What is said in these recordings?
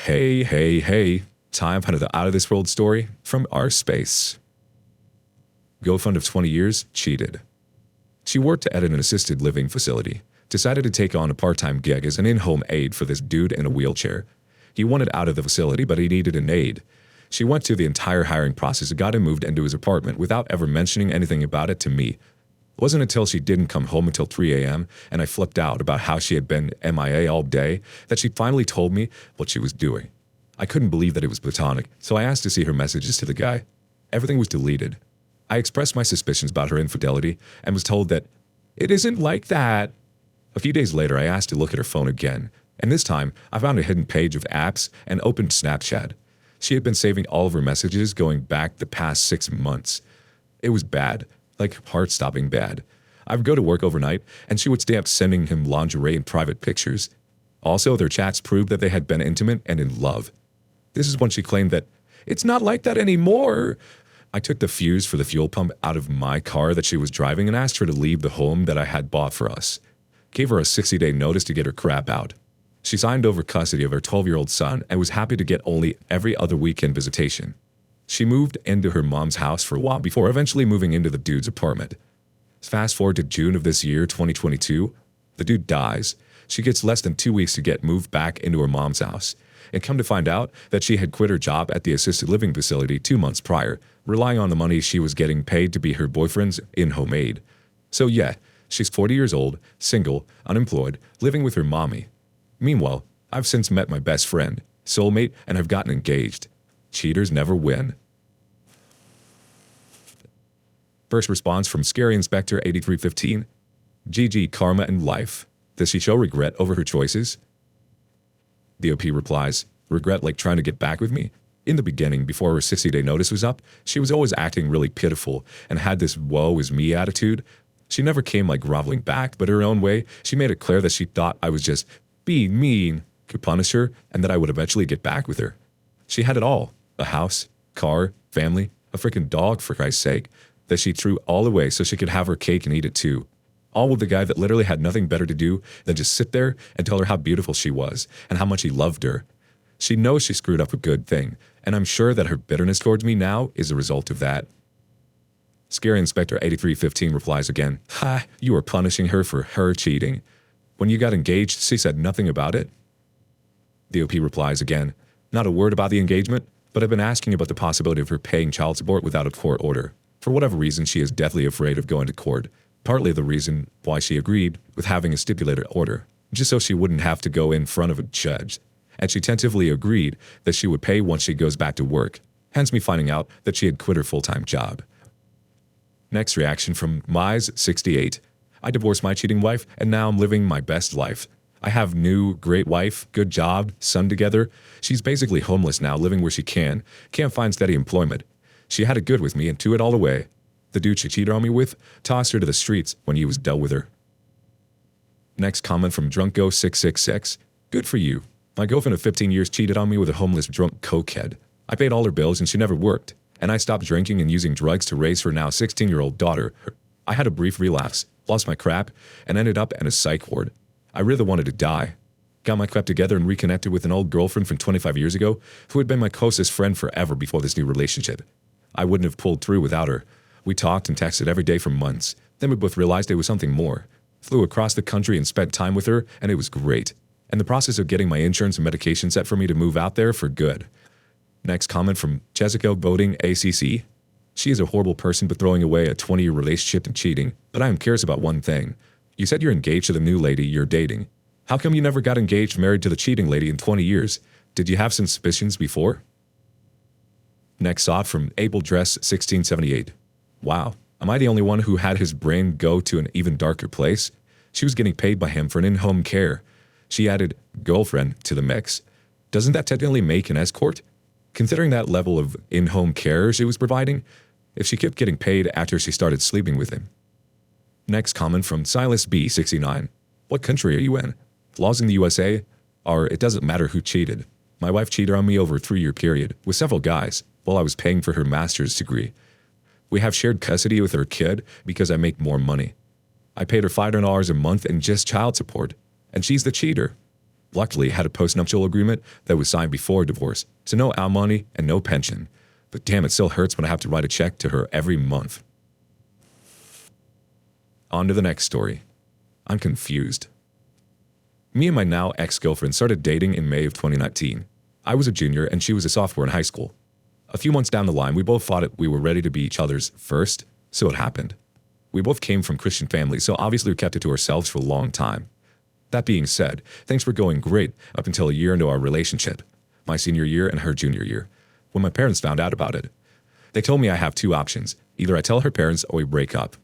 Hey, hey, hey. Time for another out of this world story from our space. Girlfriend of 20 years cheated. She worked at an assisted living facility, decided to take on a part-time gig as an in-home aide for this dude in a wheelchair. He wanted out of the facility, but he needed an aide. She went through the entire hiring process and got him moved into his apartment without ever mentioning anything about it to me. It wasn't until she didn't come home until 3 a.m. and I flipped out about how she had been MIA all day that she finally told me what she was doing. I couldn't believe that it was platonic, so I asked to see her messages to the guy. Everything was deleted. I expressed my suspicions about her infidelity and was told that it isn't like that. A few days later, I asked to look at her phone again, and this time I found a hidden page of apps and opened Snapchat. She had been saving all of her messages going back the past 6 months. It was bad. Like heart-stopping bad. I would go to work overnight, and she would stay up sending him lingerie and private pictures. Also, their chats proved that they had been intimate and in love. This is when she claimed that, "It's not like that anymore." I took the fuse for the fuel pump out of my car that she was driving and asked her to leave the home that I had bought for us. Gave her a 60-day notice to get her crap out. She signed over custody of her 12-year-old son and was happy to get only every other weekend visitation. She moved into her mom's house for a while before eventually moving into the dude's apartment. Fast forward to June of this year, 2022. The dude dies. She gets less than 2 weeks to get moved back into her mom's house. And come to find out that she had quit her job at the assisted living facility 2 months prior, relying on the money she was getting paid to be her boyfriend's in-home aide. So yeah, she's 40 years old, single, unemployed, living with her mommy. Meanwhile, I've since met my best friend, soulmate, and have gotten engaged. Cheaters never win. First response from Scary Inspector 8315. GG karma and life. Does she show regret over her choices? DOP replies, regret like trying to get back with me? In the beginning, before her 60-day notice was up, she was always acting really pitiful and had this woe is me attitude. She never came like groveling back, but her own way, she made it clear that she thought I was just being mean, could punish her, and that I would eventually get back with her. She had it all. A house, car, family, a freaking dog for Christ's sake, that she threw all away so she could have her cake and eat it too. All with the guy that literally had nothing better to do than just sit there and tell her how beautiful she was and how much he loved her. She knows she screwed up a good thing, and I'm sure that her bitterness towards me now is a result of that. Scary Inspector 8315 replies again, "Ha, you are punishing her for her cheating. When you got engaged, she said nothing about it?" DOP replies again, "Not a word about the engagement, but I've been asking about the possibility of her paying child support without a court order. For whatever reason, she is deathly afraid of going to court. Partly the reason why she agreed with having a stipulated order, just so she wouldn't have to go in front of a judge. And she tentatively agreed that she would pay once she goes back to work, hence me finding out that she had quit her full-time job." Next reaction from Mize68. I divorced my cheating wife, and now I'm living my best life. I have new, great wife, good job, son together. She's basically homeless now, living where she can't find steady employment. She had it good with me and threw it all away. The dude she cheated on me with tossed her to the streets when he was done with her. Next comment from Drunko666. Good for you. My girlfriend of 15 years cheated on me with a homeless drunk cokehead. I paid all her bills and she never worked. And I stopped drinking and using drugs to raise her now 16-year-old daughter. I had a brief relapse, lost my crap, and ended up in a psych ward. I really wanted to die. Got my crap together and reconnected with an old girlfriend from 25 years ago who had been my closest friend forever before this new relationship. I wouldn't have pulled through without her. We talked and texted every day for months. Then we both realized there was something more. Flew across the country and spent time with her, and it was great. In the process of getting my insurance and medication set for me to move out there for good. Next comment from Jessica Boating ACC. She is a horrible person but throwing away a 20-year relationship and cheating. But I am curious about one thing. You said you're engaged to the new lady you're dating. How come you never got engaged married to the cheating lady in 20 years? Did you have some suspicions before? Next thought from AbleDress1678. Wow, am I the only one who had his brain go to an even darker place? She was getting paid by him for an in-home care. She added girlfriend to the mix. Doesn't that technically make an escort? Considering that level of in-home care she was providing, if she kept getting paid after she started sleeping with him. Next comment from Silas B69. What country are you in? Laws in the USA are it doesn't matter who cheated. My wife cheated on me over a 3-year period with several guys while I was paying for her master's degree. We have shared custody with her kid because I make more money. I paid her $500 a month in just child support, and she's the cheater. Luckily, had a postnuptial agreement that was signed before divorce, so no alimony and no pension. But damn, it still hurts when I have to write a check to her every month. On to the next story. I'm confused. Me and my now ex-girlfriend started dating in May of 2019. I was a junior and she was a sophomore in high school. A few months down the line, we both thought we were ready to be each other's first, so it happened. We both came from Christian families, so obviously we kept it to ourselves for a long time. That being said, things were going great up until a year into our relationship, my senior year and her junior year, when my parents found out about it. They told me I have two options. Either I tell her parents or we break up.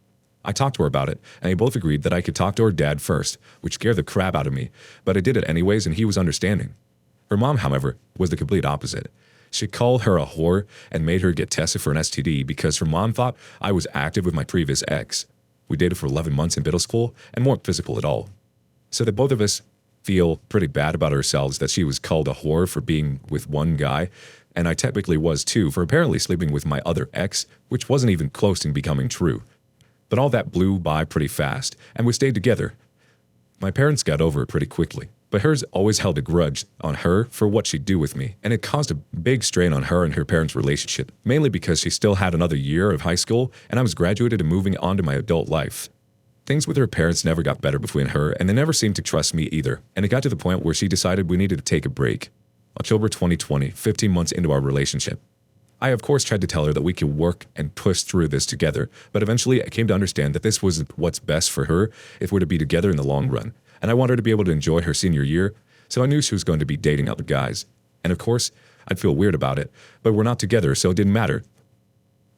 I talked to her about it, and they both agreed that I could talk to her dad first, which scared the crap out of me, but I did it anyways and he was understanding. Her mom, however, was the complete opposite. She called her a whore and made her get tested for an STD because her mom thought I was active with my previous ex. We dated for 11 months in middle school and weren't physical at all. So that both of us feel pretty bad about ourselves that she was called a whore for being with one guy, and I technically was too for apparently sleeping with my other ex, which wasn't even close to becoming true. But all that blew by pretty fast, and we stayed together. My parents got over it pretty quickly, but hers always held a grudge on her for what she'd do with me, and it caused a big strain on her and her parents' relationship, mainly because she still had another year of high school, and I was graduated and moving on to my adult life. Things with her parents never got better between her, and they never seemed to trust me either, and it got to the point where she decided we needed to take a break. October 2020, 15 months into our relationship. I, of course, tried to tell her that we could work and push through this together, but eventually I came to understand that this was what's best for her if we're to be together in the long run, and I wanted her to be able to enjoy her senior year, so I knew she was going to be dating other guys. And of course, I'd feel weird about it, but we're not together, so it didn't matter.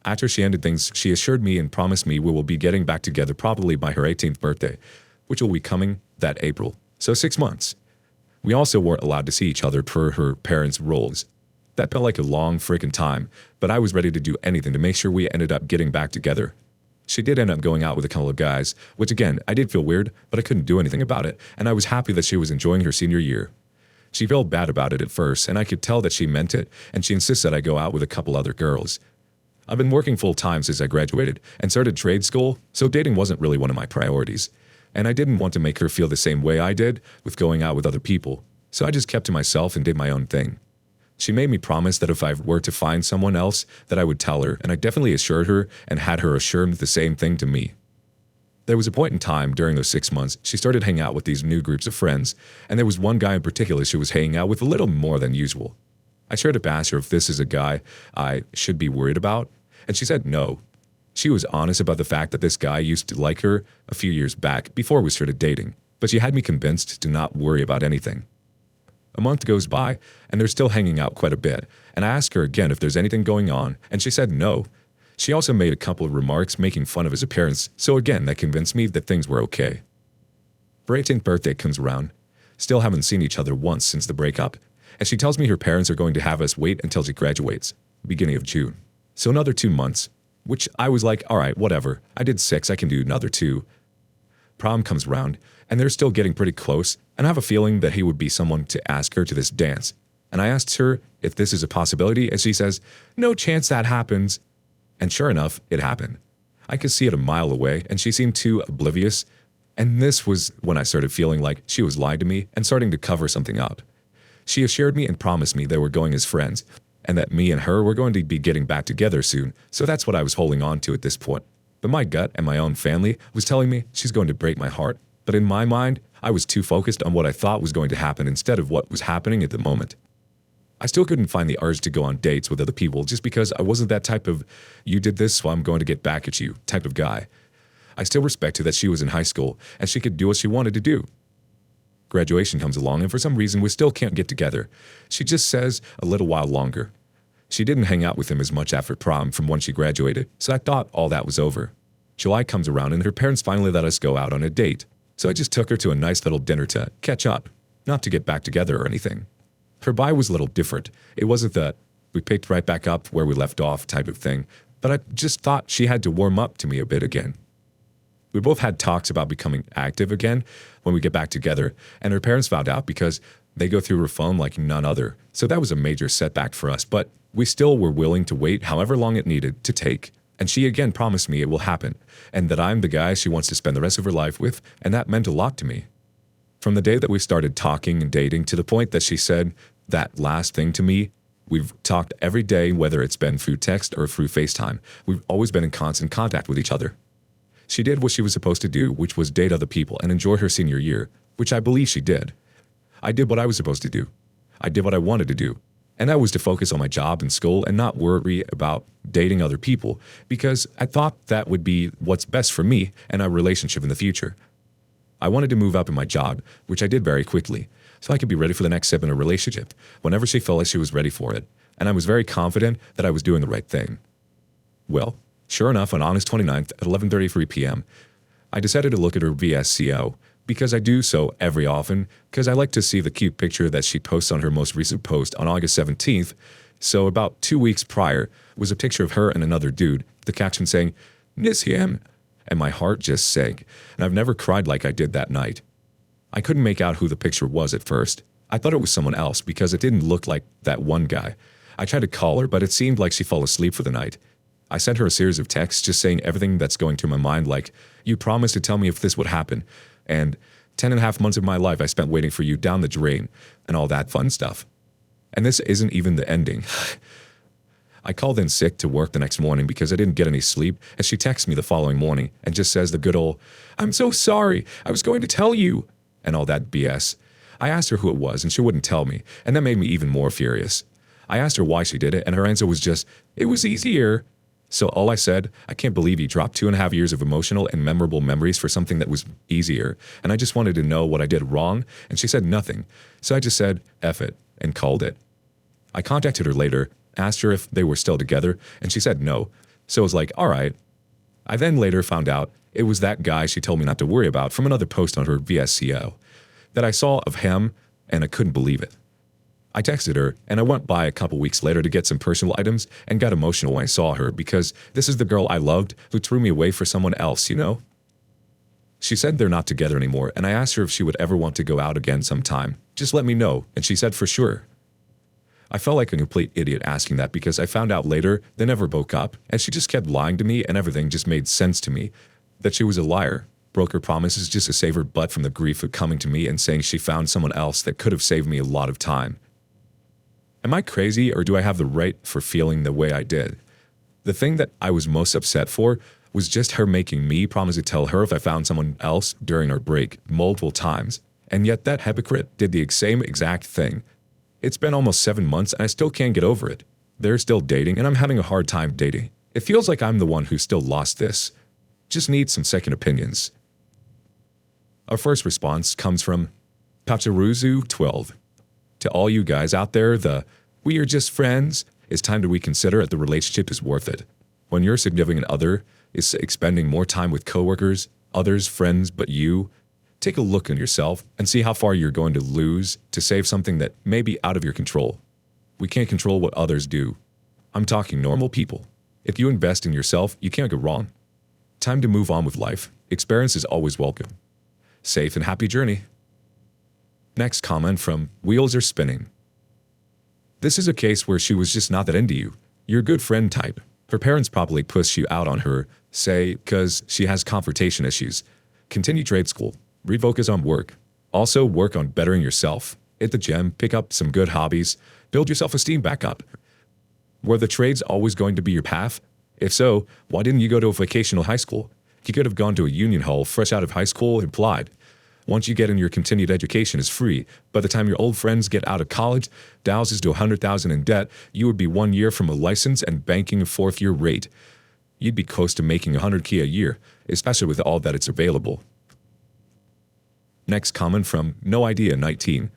After she ended things, she assured me and promised me we will be getting back together probably by her 18th birthday, which will be coming that April, so 6 months. We also weren't allowed to see each other per her parents' rules. That felt like a long freaking time, but I was ready to do anything to make sure we ended up getting back together. She did end up going out with a couple of guys, which again, I did feel weird, but I couldn't do anything about it, and I was happy that she was enjoying her senior year. She felt bad about it at first, and I could tell that she meant it, and she insisted I go out with a couple other girls. I've been working full-time since I graduated and started trade school, so dating wasn't really one of my priorities. And I didn't want to make her feel the same way I did with going out with other people, so I just kept to myself and did my own thing. She made me promise that if I were to find someone else, that I would tell her, and I definitely assured her and had her assure the same thing to me. There was a point in time during those 6 months she started hanging out with these new groups of friends, and there was one guy in particular she was hanging out with a little more than usual. I tried to ask her if this is a guy I should be worried about, and she said no. She was honest about the fact that this guy used to like her a few years back before we started dating, but she had me convinced to not worry about anything. A month goes by, and they're still hanging out quite a bit, and I asked her again if there's anything going on, and she said no. She also made a couple of remarks making fun of his appearance, so again that convinced me that things were okay. Her 18th birthday comes around. Still haven't seen each other once since the breakup, and she tells me her parents are going to have us wait until she graduates, beginning of June. So another 2 months, which I was like, all right, whatever. I did 6, I can do another 2. Prom comes around, and they're still getting pretty close, and I have a feeling that he would be someone to ask her to this dance. And I asked her if this is a possibility, and she says, no chance that happens. And sure enough, it happened. I could see it a mile away, and she seemed too oblivious. And this was when I started feeling like she was lying to me and starting to cover something up. She assured me and promised me they were going as friends, and that me and her were going to be getting back together soon, so that's what I was holding on to at this point. But my gut and my own family was telling me she's going to break my heart. But in my mind, I was too focused on what I thought was going to happen instead of what was happening at the moment. I still couldn't find the urge to go on dates with other people just because I wasn't that type of, you did this so I'm going to get back at you type of guy. I still respected that she was in high school and she could do what she wanted to do. Graduation comes along and for some reason we still can't get together. She just says a little while longer. She didn't hang out with him as much after prom from when she graduated, so I thought all that was over. July comes around and her parents finally let us go out on a date, so I just took her to a nice little dinner to catch up, not to get back together or anything. Her bye was a little different. It wasn't that we picked right back up where we left off type of thing, but I just thought she had to warm up to me a bit again. We both had talks about becoming active again when we get back together, and her parents found out because they go through her phone like none other, so that was a major setback for us, but we still were willing to wait however long it needed to take, and she again promised me it will happen, and that I'm the guy she wants to spend the rest of her life with, and that meant a lot to me. From the day that we started talking and dating to the point that she said that last thing to me, we've talked every day, whether it's been through text or through FaceTime. We've always been in constant contact with each other. She did what she was supposed to do, which was date other people and enjoy her senior year, which I believe she did. I did what I was supposed to do. I did what I wanted to do. And that was to focus on my job and school and not worry about dating other people, because I thought that would be what's best for me and our relationship in the future. I wanted to move up in my job, which I did very quickly, so I could be ready for the next step in a relationship whenever she felt like she was ready for it, and I was very confident that I was doing the right thing. Well, sure enough, on August 29th at 11:33 p.m., I decided to look at her VSCO, because I do so every often, because I like to see the cute picture that she posts on her most recent post on August 17th. So about 2 weeks prior was a picture of her and another dude, the caption saying, "Miss him," and my heart just sank, and I've never cried like I did that night. I couldn't make out who the picture was at first. I thought it was someone else because it didn't look like that one guy. I tried to call her, but it seemed like she fell asleep for the night. I sent her a series of texts just saying everything that's going through my mind, like, "You promised to tell me if this would happen," and 10.5 months of my life I spent waiting for you down the drain, and all that fun stuff. And this isn't even the ending. I called in sick to work the next morning because I didn't get any sleep, and she texts me the following morning and just says the good old, "I'm so sorry, I was going to tell you," and all that BS. I asked her who it was, and she wouldn't tell me, and that made me even more furious. I asked her why she did it, and her answer was just, "It was easier." So all I said, "I can't believe you dropped 2.5 years of emotional and memorable memories for something that was easier, and I just wanted to know what I did wrong," and she said nothing. So I just said, "F it," and called it. I contacted her later, asked her if they were still together, and she said no. So I was like, all right. I then later found out it was that guy she told me not to worry about from another post on her VSCO that I saw of him, and I couldn't believe it. I texted her, and I went by a couple weeks later to get some personal items and got emotional when I saw her because this is the girl I loved who threw me away for someone else, you know? She said they're not together anymore, and I asked her if she would ever want to go out again sometime. Just let me know, and she said for sure. I felt like a complete idiot asking that because I found out later they never broke up, and she just kept lying to me, and everything just made sense to me. That she was a liar, broke her promises just to save her butt from the grief of coming to me and saying she found someone else that could have saved me a lot of time. Am I crazy, or do I have the right for feeling the way I did? The thing that I was most upset for was just her making me promise to tell her if I found someone else during our break multiple times, and yet that hypocrite did the same exact thing. It's been almost 7 months and I still can't get over it. They're still dating and I'm having a hard time dating. It feels like I'm the one who still lost this. Just need some second opinions. Our first response comes from Pacharuzu12. To all you guys out there, "we are just friends," it's time to reconsider if the relationship is worth it. When your significant other is expending more time with coworkers, others, friends, but you, take a look at yourself and see how far you're going to lose to save something that may be out of your control. We can't control what others do. I'm talking normal people. If you invest in yourself, you can't go wrong. Time to move on with life. Experience is always welcome. Safe and happy journey. Next comment from Wheels Are Spinning. This is a case where she was just not that into you. You're a good friend type. Her parents probably pushed you out on her, say, because she has confrontation issues. Continue trade school. Refocus on work. Also work on bettering yourself. Hit the gym, pick up some good hobbies, build your self-esteem back up. Were the trades always going to be your path? If so, why didn't you go to a vocational high school? You could have gone to a union hall fresh out of high school and applied. Once you get in, your continued education is free. By the time your old friends get out of college, Dow's is to $100,000 in debt, you would be 1 year from a license and banking a 4th-year rate. You'd be close to making $100K a year, especially with all that it's available. Next comment from No Idea 19.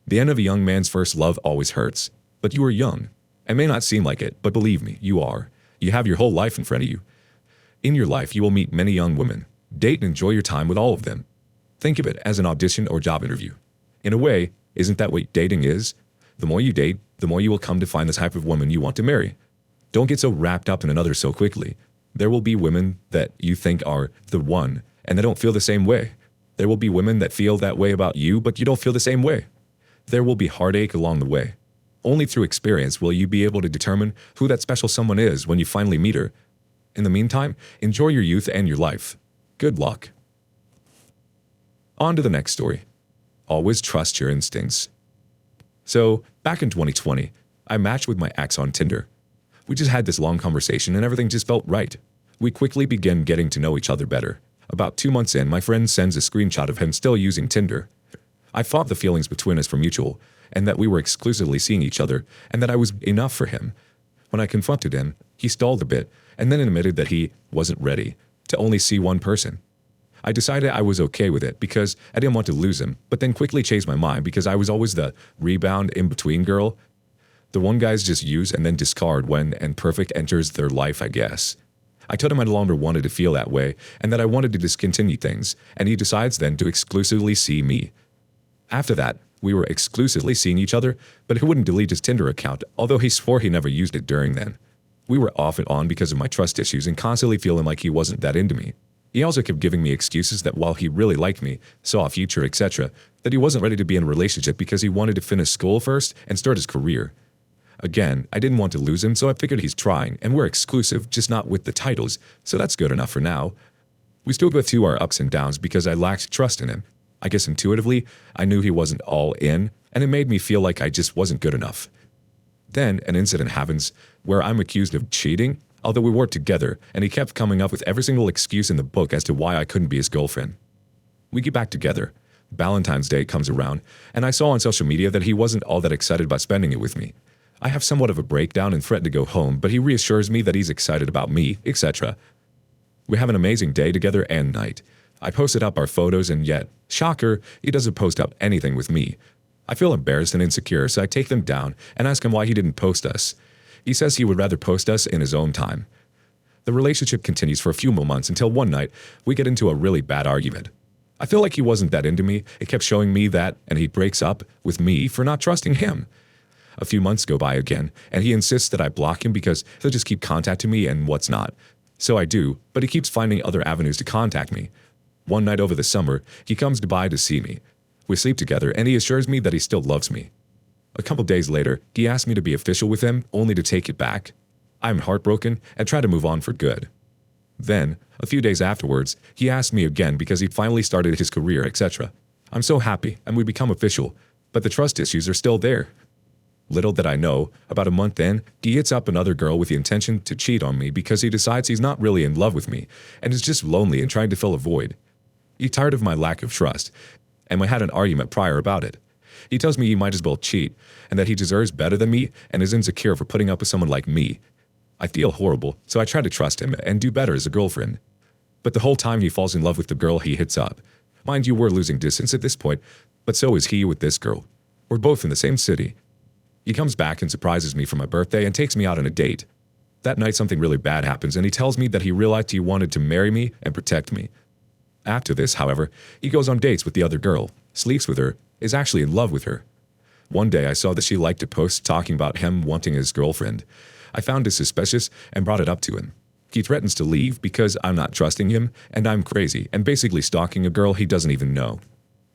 The end of a young man's first love always hurts. But you are young. It may not seem like it, but believe me, you are. You have your whole life in front of you. In your life, you will meet many young women. Date and enjoy your time with all of them. Think of it as an audition or job interview. In a way, isn't that what dating is? The more you date, the more you will come to find the type of woman you want to marry. Don't get so wrapped up in another so quickly. There will be women that you think are the one, and they don't feel the same way. There will be women that feel that way about you, but you don't feel the same way. There will be heartache along the way. Only through experience will you be able to determine who that special someone is when you finally meet her. In the meantime, enjoy your youth and your life. Good luck. On to the next story. Always trust your instincts. So, back in 2020, I matched with my ex on Tinder. We just had this long conversation and everything just felt right. We quickly began getting to know each other better. About 2 months in, my friend sends a screenshot of him still using Tinder. I thought the feelings between us were mutual, and that we were exclusively seeing each other, and that I was enough for him. When I confronted him, he stalled a bit, and then admitted that he wasn't ready to only see one person. I decided I was okay with it because I didn't want to lose him, but then quickly changed my mind because I was always the rebound in-between girl. The one guys just use and then discard when and perfect enters their life, I guess. I told him I no longer wanted to feel that way and that I wanted to discontinue things, and he decides then to exclusively see me. After that, we were exclusively seeing each other, but he wouldn't delete his Tinder account, although he swore he never used it during then. We were off and on because of my trust issues and constantly feeling like he wasn't that into me. He also kept giving me excuses that while he really liked me, saw a future, etc., that he wasn't ready to be in a relationship because he wanted to finish school first and start his career. Again, I didn't want to lose him, so I figured he's trying, and we're exclusive, just not with the titles, so that's good enough for now. We still go through our ups and downs because I lacked trust in him. I guess intuitively, I knew he wasn't all in, and it made me feel like I just wasn't good enough. Then, an incident happens where I'm accused of cheating, although we worked together, and he kept coming up with every single excuse in the book as to why I couldn't be his girlfriend. We get back together. Valentine's Day comes around, and I saw on social media that he wasn't all that excited about spending it with me. I have somewhat of a breakdown and threaten to go home, but he reassures me that he's excited about me, etc. We have an amazing day together and night. I posted up our photos, and yet, shocker, he doesn't post up anything with me. I feel embarrassed and insecure, so I take them down and ask him why he didn't post us. He says he would rather post us in his own time. The relationship continues for a few more months until one night, we get into a really bad argument. I feel like he wasn't that into me, it kept showing me that, and he breaks up with me for not trusting him. A few months go by again, and he insists that I block him because he'll just keep contacting me and what's not. So I do, but he keeps finding other avenues to contact me. One night over the summer, he comes to Dubai to see me. We sleep together, and he assures me that he still loves me. A couple days later, he asked me to be official with him, only to take it back. I'm heartbroken and try to move on for good. Then, a few days afterwards, he asked me again because he'd finally started his career, etc. I'm so happy, and we become official, but the trust issues are still there. Little did I know, about a month in, he hits up another girl with the intention to cheat on me because he decides he's not really in love with me and is just lonely and trying to fill a void. He's tired of my lack of trust, and we had an argument prior about it. He tells me he might as well cheat, and that he deserves better than me and is insecure for putting up with someone like me. I feel horrible, so I try to trust him and do better as a girlfriend. But the whole time he falls in love with the girl he hits up. Mind you, we're losing distance at this point, but so is he with this girl. We're both in the same city. He comes back and surprises me for my birthday and takes me out on a date. That night something really bad happens and he tells me that he realized he wanted to marry me and protect me. After this, however, he goes on dates with the other girl, sleeps with her, is actually in love with her. One day I saw that she liked a post talking about him wanting his girlfriend. I found this suspicious and brought it up to him. He threatens to leave because I'm not trusting him and I'm crazy and basically stalking a girl he doesn't even know.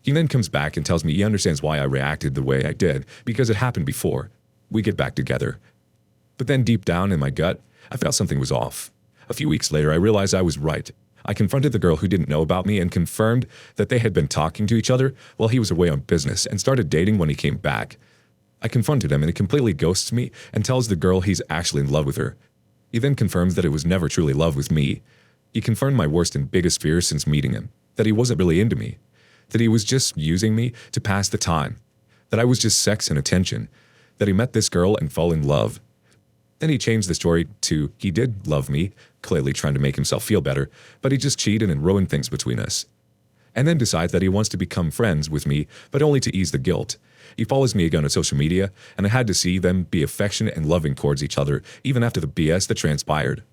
He then comes back and tells me he understands why I reacted the way I did because it happened before. We get back together. But then deep down in my gut, I felt something was off. A few weeks later, I realized I was right. I confronted the girl who didn't know about me and confirmed that they had been talking to each other while he was away on business and started dating when he came back. I confronted him and he completely ghosts me and tells the girl he's actually in love with her. He then confirms that it was never truly love with me. He confirmed my worst and biggest fears since meeting him, that he wasn't really into me, that he was just using me to pass the time, that I was just sex and attention, that he met this girl and fell in love. Then he changed the story to he did love me, clearly trying to make himself feel better, but he just cheated and ruined things between us. And then decides that he wants to become friends with me, but only to ease the guilt. He follows me again on social media, and I had to see them be affectionate and loving towards each other, even after the BS that transpired.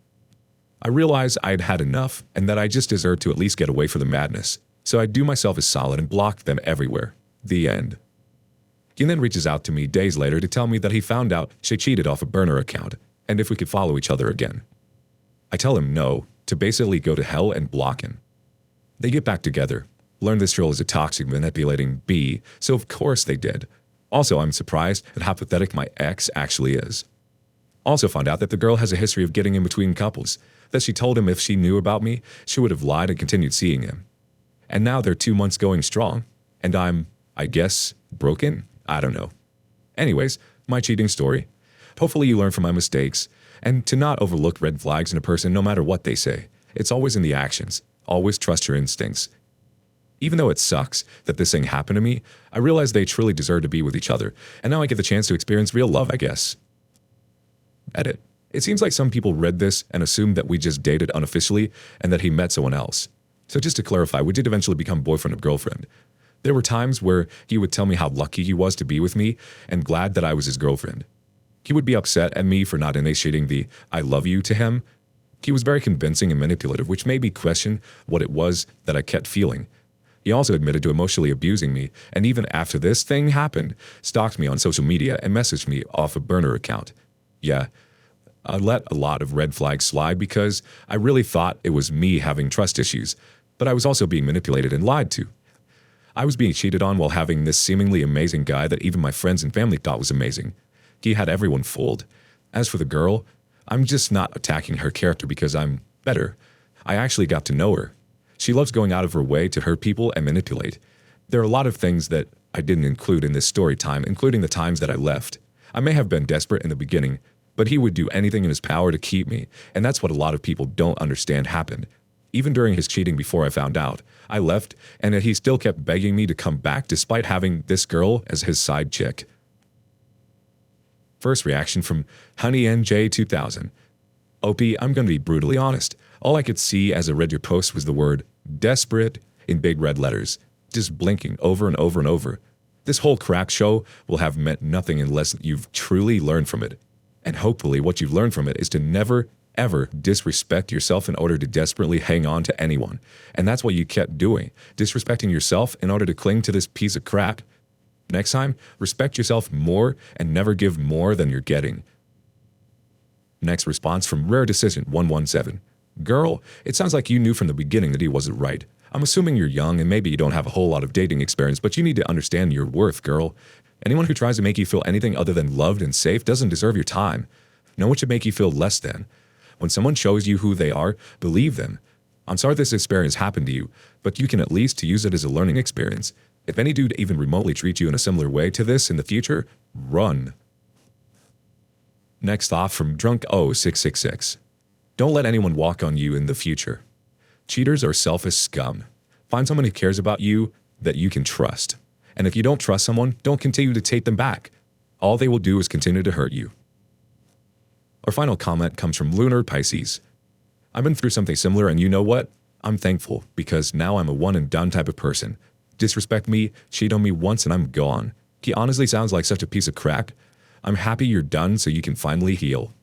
I realized I'd had enough, and that I just deserved to at least get away from the madness. So I do myself a solid and block them everywhere. The end. He then reaches out to me days later to tell me that he found out she cheated off a burner account, and if we could follow each other again. I tell him no, to basically go to hell and block him. They get back together, learn this girl is a toxic manipulating B, so of course they did. Also, I'm surprised at how pathetic my ex actually is. Also found out that the girl has a history of getting in between couples, that she told him if she knew about me, she would have lied and continued seeing him. And now they're 2 months going strong, and I'm I guess, broken? I don't know. Anyways, my cheating story. Hopefully you learn from my mistakes, and to not overlook red flags in a person no matter what they say. It's always in the actions. Always trust your instincts. Even though it sucks that this thing happened to me, I realize they truly deserve to be with each other, and now I get the chance to experience real love, I guess. Edit. It seems like some people read this and assumed that we just dated unofficially and that he met someone else. So just to clarify, we did eventually become boyfriend and girlfriend. There were times where he would tell me how lucky he was to be with me and glad that I was his girlfriend. He would be upset at me for not initiating the "I love you" to him. He was very convincing and manipulative, which made me question what it was that I kept feeling. He also admitted to emotionally abusing me, and even after this thing happened, stalked me on social media and messaged me off a burner account. Yeah, I let a lot of red flags slide because I really thought it was me having trust issues, but I was also being manipulated and lied to. I was being cheated on while having this seemingly amazing guy that even my friends and family thought was amazing. He had everyone fooled. As for the girl, I'm just not attacking her character because I'm better. I actually got to know her. She loves going out of her way to hurt people and manipulate. There are a lot of things that I didn't include in this story time, including the times that I left. I may have been desperate in the beginning, but he would do anything in his power to keep me, and that's what a lot of people don't understand happened. Even during his cheating before I found out, I left, and yet he still kept begging me to come back despite having this girl as his side chick. First reaction from Honey NJ 2000. OP, I'm going to be brutally honest. All I could see as I read your post was the word desperate in big red letters, just blinking over and over and over. This whole crack show will have meant nothing unless you've truly learned from it. And hopefully what you've learned from it is to never, ever disrespect yourself in order to desperately hang on to anyone. And that's what you kept doing, disrespecting yourself in order to cling to this piece of crap. Next time, respect yourself more and never give more than you're getting. Next response from Rare Decision 117. Girl, it sounds like you knew from the beginning that he wasn't right. I'm assuming you're young and maybe you don't have a whole lot of dating experience, but you need to understand your worth, girl. Anyone who tries to make you feel anything other than loved and safe doesn't deserve your time. No one should make you feel less than. When someone shows you who they are, believe them. I'm sorry this experience happened to you, but you can at least use it as a learning experience. If any dude even remotely treats you in a similar way to this in the future, run. Next off from Drunk 0666. Don't let anyone walk on you in the future. Cheaters are selfish scum. Find someone who cares about you that you can trust. And if you don't trust someone, don't continue to take them back. All they will do is continue to hurt you. Our final comment comes from Lunar Pisces. I've been through something similar, and you know what? I'm thankful because now I'm a one and done type of person. Disrespect me, cheat on me once, and I'm gone. He honestly sounds like such a piece of crack. I'm happy you're done so you can finally heal.